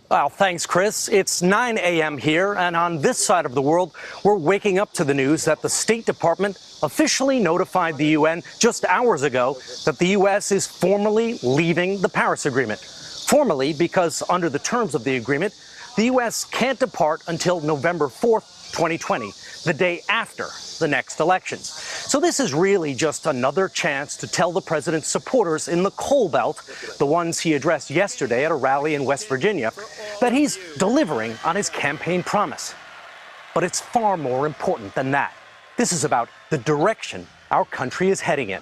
Well, thanks, Chris. It's 9 a.m. here, and on this side of the world, we're waking up to the news that the State Department officially notified the UN just hours ago that the U.S. is formally leaving the Paris Agreement. Formally because under the terms of the agreement, the U.S. can't depart until November 4th, 2020, the day after the next elections. So this is really just another chance to tell the president's supporters in the coal belt, the ones he addressed yesterday at a rally in West Virginia, that he's delivering on his campaign promise. But it's far more important than that. This is about the direction our country is heading in.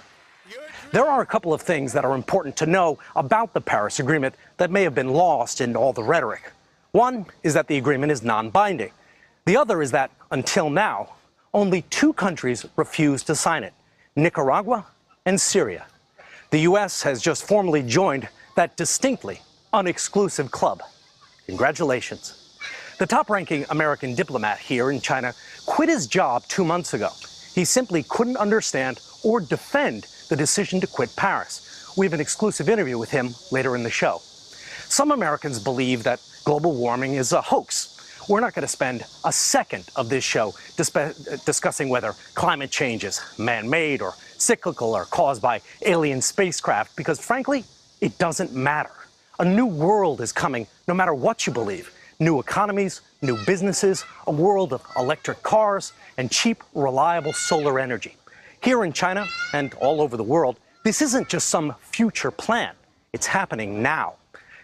There are a couple of things that are important to know about the Paris Agreement that may have been lost in all the rhetoric. One is that the agreement is non-binding. The other is that, until now, only two countries refused to sign it, Nicaragua and Syria. The U.S. has just formally joined that distinctly unexclusive club. Congratulations. The top-ranking American diplomat here in China quit his job 2 months ago. He simply couldn't understand or defend the decision to quit Paris. We have an exclusive interview with him later in the show. Some Americans believe that global warming is a hoax. We're not going to spend a second of this show discussing whether climate change is man-made or cyclical or caused by alien spacecraft, because frankly, it doesn't matter. A new world is coming, no matter what you believe. New economies, new businesses, a world of electric cars, and cheap, reliable solar energy. Here in China and all over the world, this isn't just some future plan. It's happening now.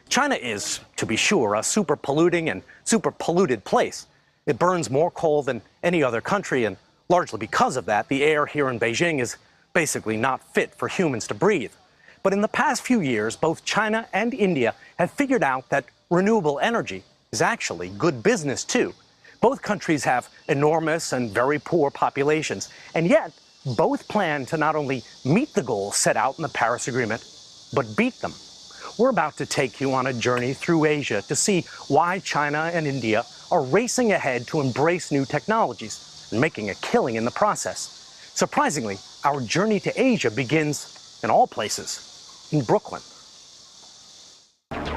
China is, to be sure, a super polluting and super polluted place. It burns more coal than any other country, and largely because of that, the air here in Beijing is basically not fit for humans to breathe. But in the past few years, both China and India have figured out that renewable energy is actually good business too. Both countries have enormous and very poor populations, and yet both plan to not only meet the goals set out in the Paris Agreement, but beat them. We're about to take you on a journey through Asia to see why China and India are racing ahead to embrace new technologies and making a killing in the process. Surprisingly, our journey to Asia begins, in all places, in Brooklyn.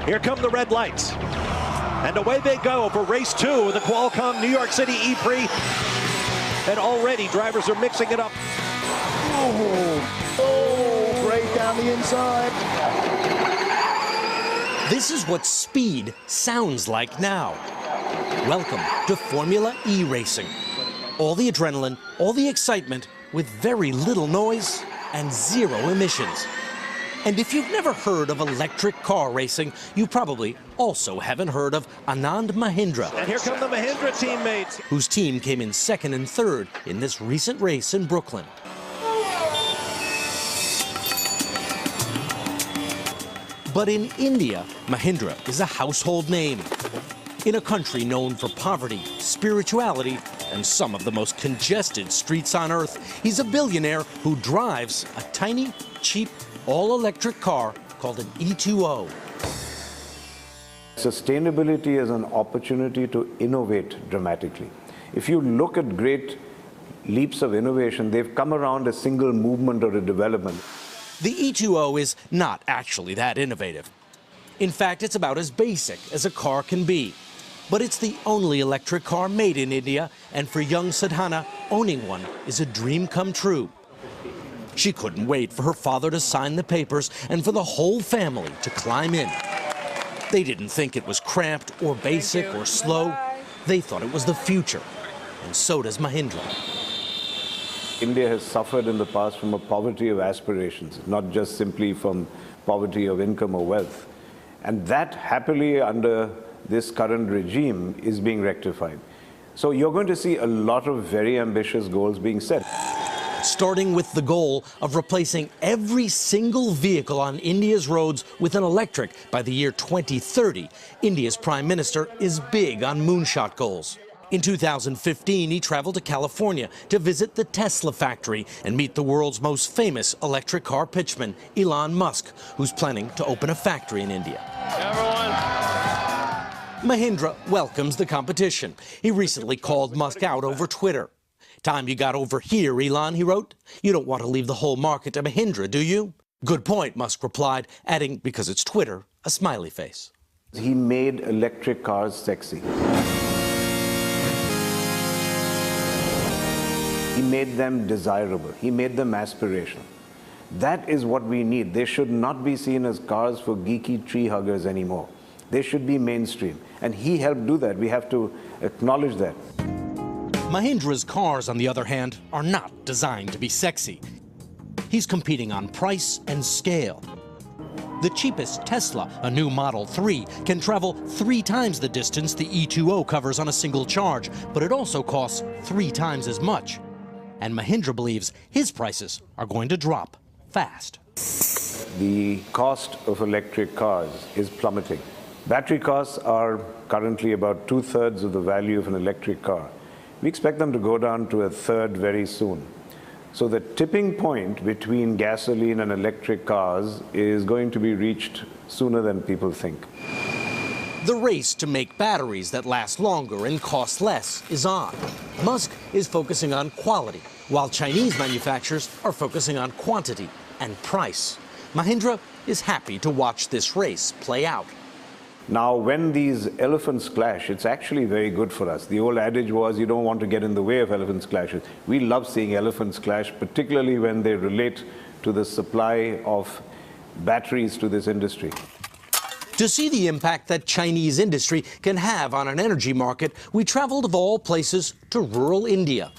Here come the red lights. And away they go for race 2 of the Qualcomm New York City E-Prix. And already drivers are mixing it up. Oh, great down the inside. This is what speed sounds like now. Welcome to Formula E racing. All the adrenaline, all the excitement, with very little noise and zero emissions. And if you've never heard of electric car racing, you probably also haven't heard of Anand Mahindra. And here come the Mahindra teammates, whose team came in second and third in this recent race in Brooklyn. But in India, Mahindra is a household name. In a country known for poverty, spirituality, and some of the most congested streets on earth, he's a billionaire who drives a tiny, cheap, all-electric car called an E2O. Sustainability is an opportunity to innovate dramatically. If you look at great leaps of innovation, they've come around a single movement or a development. The E2O is not actually that innovative. In fact, it's about as basic as a car can be. But it's the only electric car made in India, and for young Sadhana, owning one is a dream come true. She couldn't wait for her father to sign the papers and for the whole family to climb in. They didn't think it was cramped or basic or slow. They thought it was the future. And so does Mahindra. India has suffered in the past from a poverty of aspirations, not just simply from poverty of income or wealth. And that, happily, under this current regime, is being rectified. So you're going to see a lot of very ambitious goals being set. Starting with the goal of replacing every single vehicle on India's roads with an electric by the year 2030, India's Prime Minister is big on moonshot goals. In 2015, he traveled to California to visit the Tesla factory and meet the world's most famous electric car pitchman, Elon Musk, who's planning to open a factory in India. Mahindra welcomes the competition. He recently called Musk out over Twitter. "Time you got over here, Elon," he wrote. "You don't want to leave the whole market to Mahindra, do you?" "Good point," Musk replied, adding, because it's Twitter, a smiley face. He made electric cars sexy. He made them desirable. He made them aspirational. That is what we need. They should not be seen as cars for geeky tree huggers anymore. They should be mainstream. And he helped do that. We have to acknowledge that. Mahindra's cars, on the other hand, are not designed to be sexy. He's competing on price and scale. The cheapest Tesla, a new Model 3, can travel 3 times the distance the E2O covers on a single charge, but it also costs 3 times as much. And Mahindra believes his prices are going to drop fast. The cost of electric cars is plummeting. Battery costs are currently about 2/3 of the value of an electric car. We expect them to go down to 1/3 very soon. So the tipping point between gasoline and electric cars is going to be reached sooner than people think. The race to make batteries that last longer and cost less is on. Musk is focusing on quality, while Chinese manufacturers are focusing on quantity and price. Mahindra is happy to watch this race play out. Now, when these elephants clash, it's actually very good for us. The old adage was you don't want to get in the way of elephants' clashes. We love seeing elephants clash, particularly when they relate to the supply of batteries to this industry. To see the impact that Chinese industry can have on an energy market, we traveled of all places to rural India.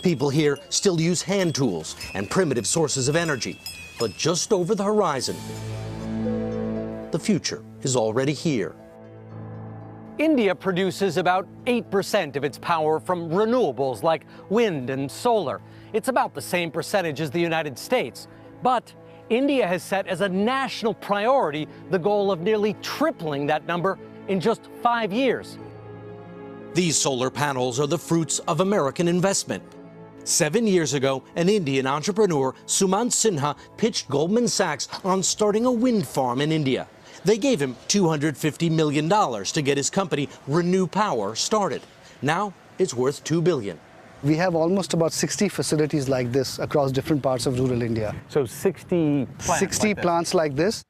People here still use hand tools and primitive sources of energy. But just over the horizon, the future is already here. India produces about 8% of its power from renewables like wind and solar. It's about the same percentage as the United States. But India has set as a national priority the goal of nearly tripling that number in just 5 years. These solar panels are the fruits of American investment. 7 years ago, an Indian entrepreneur, Sumant Sinha, pitched Goldman Sachs on starting a wind farm in India. They gave him $250 million to get his company, Renew Power, started. Now it's worth $2 billion. We have almost about 60 facilities like this across different parts of rural India. So 60 plants 60 plants like this.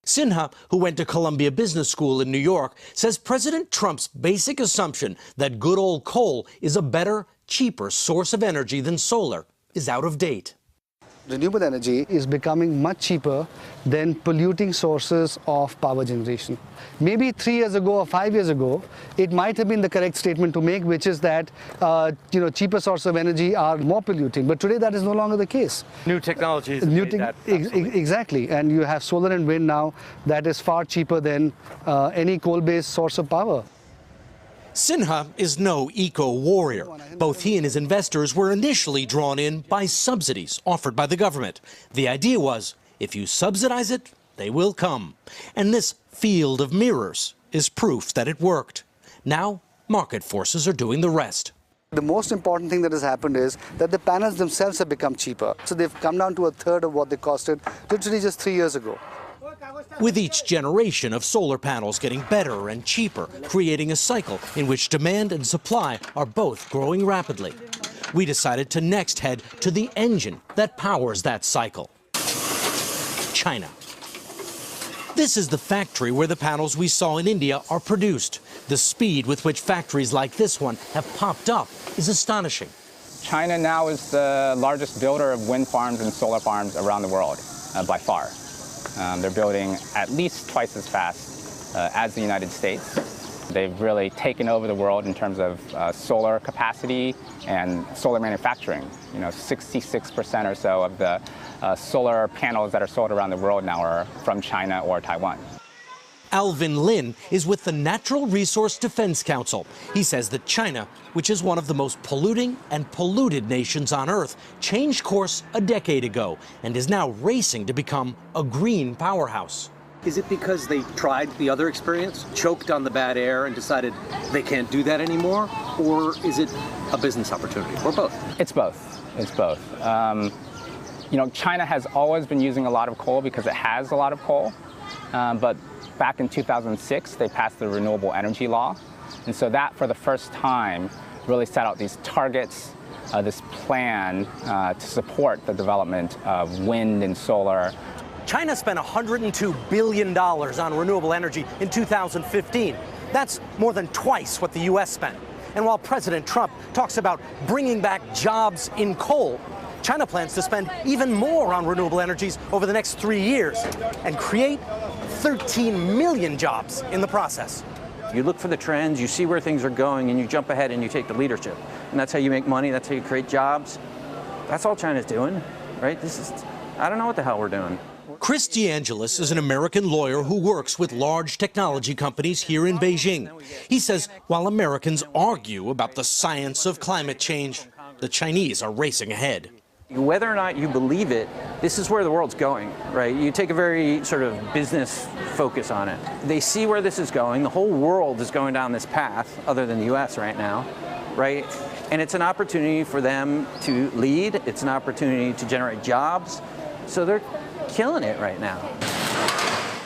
Sinha, who went to Columbia Business School in New York, says President Trump's basic assumption that good old coal is a better, cheaper source of energy than solar is out of date. Renewable energy is becoming much cheaper than polluting sources of power generation. Maybe 3 years ago or 5 years ago, it might have been the correct statement to make, which is that cheaper sources of energy are more polluting. But today that is no longer the case. New technologies. Exactly. And you have solar and wind now that is far cheaper than any coal-based source of power. Sinha is no eco-warrior. Both he and his investors were initially drawn in by subsidies offered by the government. The idea was, if you subsidize it, they will come. And this field of mirrors is proof that it worked. Now, market forces are doing the rest. The most important thing that has happened is that the panels themselves have become cheaper. So they've come down to 1/3 of what they costed literally just 3 years ago. With each generation of solar panels getting better and cheaper, creating a cycle in which demand and supply are both growing rapidly. We decided to next head to the engine that powers that cycle: China. This is the factory where the panels we saw in India are produced. The speed with which factories like this one have popped up is astonishing. China now is the largest builder of wind farms and solar farms around the world, by far. They're building at least twice as fast as the United States. They've really taken over the world in terms of solar capacity and solar manufacturing. 66% or so of the solar panels that are sold around the world now are from China or Taiwan. Alvin Lin is with the Natural Resource Defense Council. He says that China, which is one of the most polluting and polluted nations on Earth, changed course a decade ago and is now racing to become a green powerhouse. Is it because they tried the other experience, choked on the bad air, and decided they can't do that anymore? Or is it a business opportunity, or both? It's both. It's both. China has always been using a lot of coal because it has a lot of coal, but back in 2006, they passed the renewable energy law. And so that, for the first time, really set out these targets, this plan to support the development of wind and solar. China spent $102 billion on renewable energy in 2015. That's more than twice what the U.S. spent. And while President Trump talks about bringing back jobs in coal, China plans to spend even more on renewable energies over the next 3 years and create 13 million jobs in the process. You look for the trends, you see where things are going, and you jump ahead and you take the leadership. And that's how you make money, that's how you create jobs. That's all China's doing, right? I don't know what the hell we're doing. Chris DeAngelis is an American lawyer who works with large technology companies here in Beijing. He says while Americans argue about the science of climate change, the Chinese are racing ahead. Whether or not you believe it, this is where the world's going, right? You take a very sort of business focus on it. They see where this is going. The whole world is going down this path, other than the U.S. right now, right? And it's an opportunity for them to lead. It's an opportunity to generate jobs. So they're killing it right now.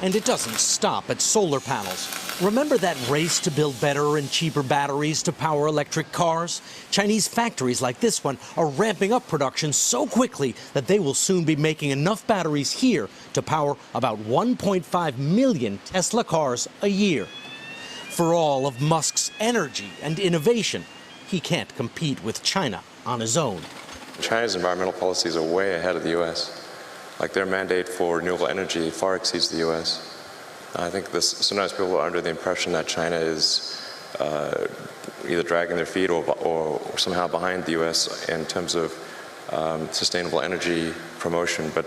And it doesn't stop at solar panels. Remember that race to build better and cheaper batteries to power electric cars? Chinese factories like this one are ramping up production so quickly that they will soon be making enough batteries here to power about 1.5 million Tesla cars a year. For all of Musk's energy and innovation, he can't compete with China on his own. China's environmental policies are way ahead of the U.S. Like their mandate for renewable energy far exceeds the U.S. I think sometimes people are under the impression that China is either dragging their feet or somehow behind the U.S. in terms of sustainable energy promotion, but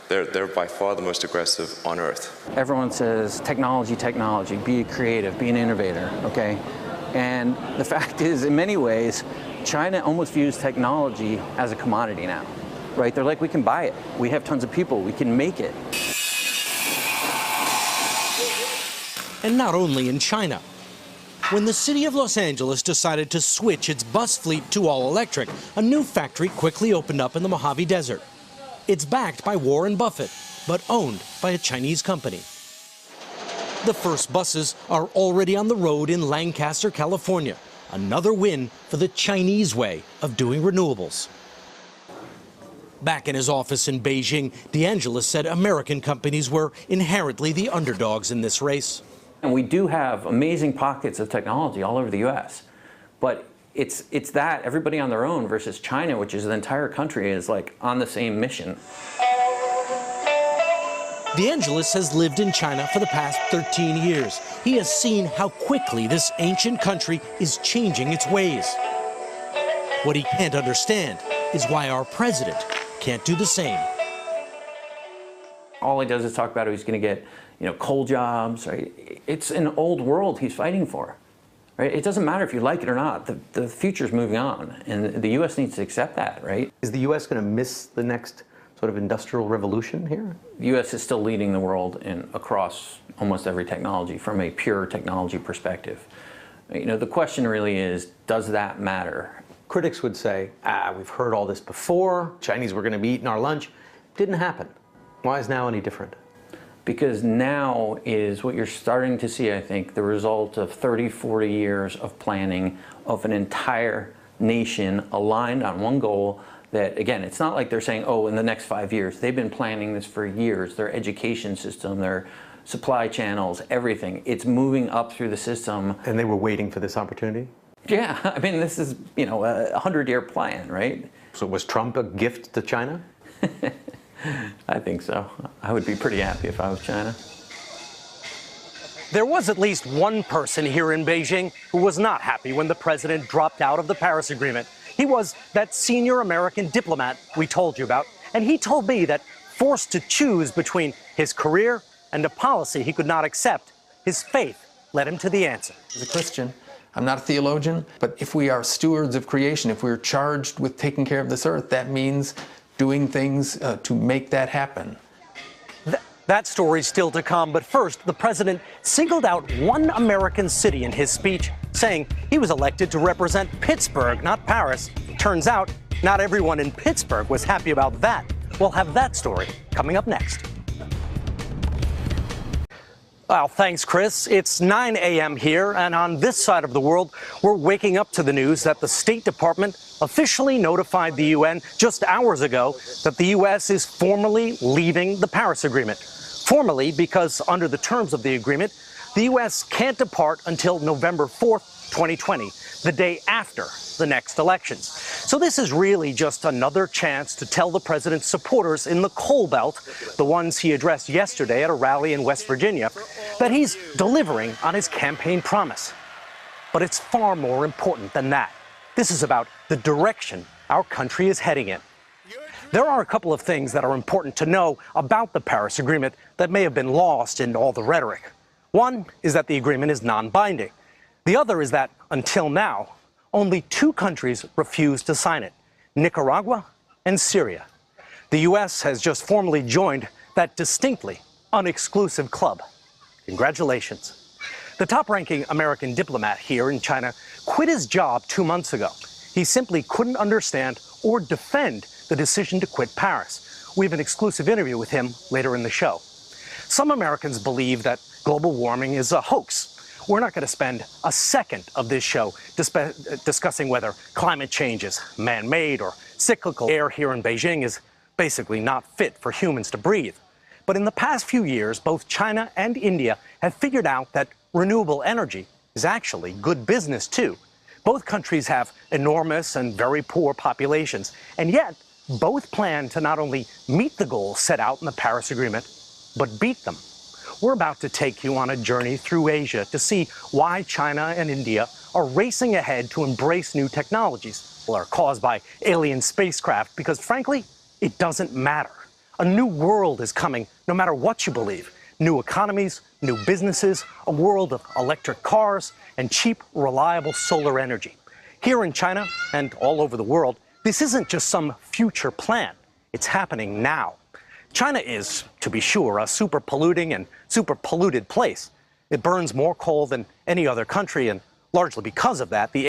they're by far the most aggressive on Earth. Everyone says technology, technology, be creative, be an innovator, okay? And the fact is, in many ways, China almost views technology as a commodity now, right? They're like, we can buy it. We have tons of people. We can make it. And not only in China. When the city of Los Angeles decided to switch its bus fleet to all electric, a new factory quickly opened up in the Mojave Desert. It's backed by Warren Buffett, but owned by a Chinese company. The first buses are already on the road in Lancaster, California. Another win for the Chinese way of doing renewables. Back in his office in Beijing, DeAngelis said American companies were inherently the underdogs in this race. And we do have amazing pockets of technology all over the U.S., but it's that everybody on their own versus China, which is the entire country, is like on the same mission. DeAngelis has lived in China for the past 13 years. He has seen how quickly this ancient country is changing its ways. What he can't understand is why our president can't do the same. All he does is talk about how he's going to get, coal jobs, right? It's an old world he's fighting for, right? It doesn't matter if you like it or not. The future's moving on, and the U.S. needs to accept that, right? Is the U.S. going to miss the next sort of industrial revolution here? The U.S. is still leading the world across almost every technology from a pure technology perspective. The question really is, does that matter? Critics would say, we've heard all this before. Chinese were going to be eating our lunch. Didn't happen. Why is now any different? Because now is what you're starting to see, I think, the result of 30, 40 years of planning of an entire nation aligned on one goal that, again, it's not like they're saying, in the next 5 years. They've been planning this for years. Their education system, their supply channels, everything. It's moving up through the system. And they were waiting for this opportunity? Yeah, I mean, this is, a 100-year plan, right? So was Trump a gift to China? I think so. I would be pretty happy if I was China. There was at least one person here in Beijing who was not happy when the president dropped out of the Paris Agreement. He was that senior American diplomat we told you about, and he told me that forced to choose between his career and a policy he could not accept, his faith led him to the answer. As a Christian, I'm not a theologian, but if we are stewards of creation, if we're charged with taking care of this earth, that means doing things to make that happen. That story's still to come, but first, the president singled out one American city in his speech, saying he was elected to represent Pittsburgh, not Paris. Turns out, not everyone in Pittsburgh was happy about that. We'll have that story coming up next. Well, thanks, Chris. It's 9 a.m. here, and on this side of the world, we're waking up to the news that the State Department officially notified the UN just hours ago that the U.S. is formally leaving the Paris Agreement. Formally, because under the terms of the agreement, the U.S. can't depart until November 4th, 2020, the day after the next elections. So this is really just another chance to tell the president's supporters in the coal belt, the ones he addressed yesterday at a rally in West Virginia, that he's delivering on his campaign promise. But it's far more important than that. This is about the direction our country is heading in. There are a couple of things that are important to know about the Paris Agreement that may have been lost in all the rhetoric. One is that the agreement is non-binding. The other is that, until now, only 2 countries refused to sign it, Nicaragua and Syria. The U.S. has just formally joined that distinctly unexclusive club. Congratulations. The top-ranking American diplomat here in China quit his job 2 months ago. He simply couldn't understand or defend the decision to quit Paris. We have an exclusive interview with him later in the show. Some Americans believe that global warming is a hoax. We're not going to spend a second of this show discussing whether climate change is man-made or cyclical. Air here in Beijing is basically not fit for humans to breathe. But in the past few years, both China and India have figured out that renewable energy is actually good business too. Both countries have enormous and very poor populations, and yet both plan to not only meet the goals set out in the Paris Agreement, but beat them. We're about to take you on a journey through Asia to see why China and India are racing ahead to embrace new technologies that are caused by alien spacecraft, because frankly, it doesn't matter. A new world is coming, no matter what you believe. New economies, new businesses, a world of electric cars, and cheap, reliable solar energy. Here in China and all over the world, this isn't just some future plan. It's happening now. China is, to be sure, a super polluting and super polluted place. It burns more coal than any other country, and largely because of that, the